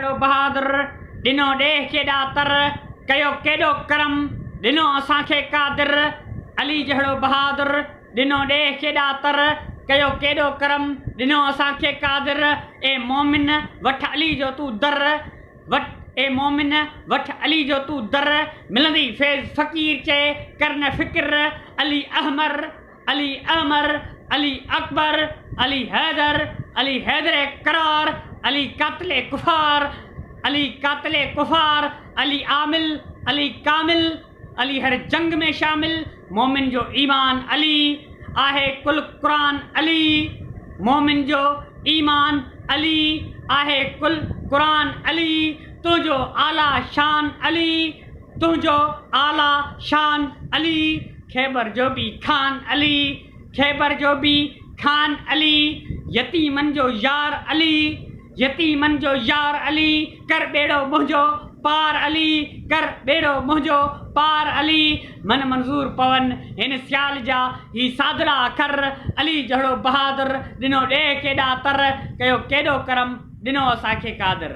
जहिड़ो बहादुर ॾिनो ॾेह केॾा तर कयो केॾो करम ॾिनो असांखे कादिर अली जहिड़ो बहादुर ॾिनो ॾेह केॾा तर कयो केॾो करम ॾिनो असांखे कादिर ए मोमिन वठ अली जो तूं दर वठ ए मोमिन वठ अली जो तूं दर मिलंदी फैज़ फ़कीर चए कर न फ़िक्र अली अहमर अली अकबर अली हैदर करार अली कातिले कुफार अली आमिल अली कामिल अली हर जंग में शामिल मोमिन जो ईमान अली आहे कुल क़ुरान अली मोमिन जो ईमान अली आहे कुल क़ुरान अली तुंहिंजो आला शान अली खैबर जो बि खान अली यतीमन जो यार अली कर बेड़ो मुंहिंजो पार अली मन मंज़ूर पवन हिन सियाल जा ही सादड़ा अखर अली जहिड़ो बहादुर ॾिनो ॾे केॾा तर कयो केॾो करम ॾिनो असांखे कादिर।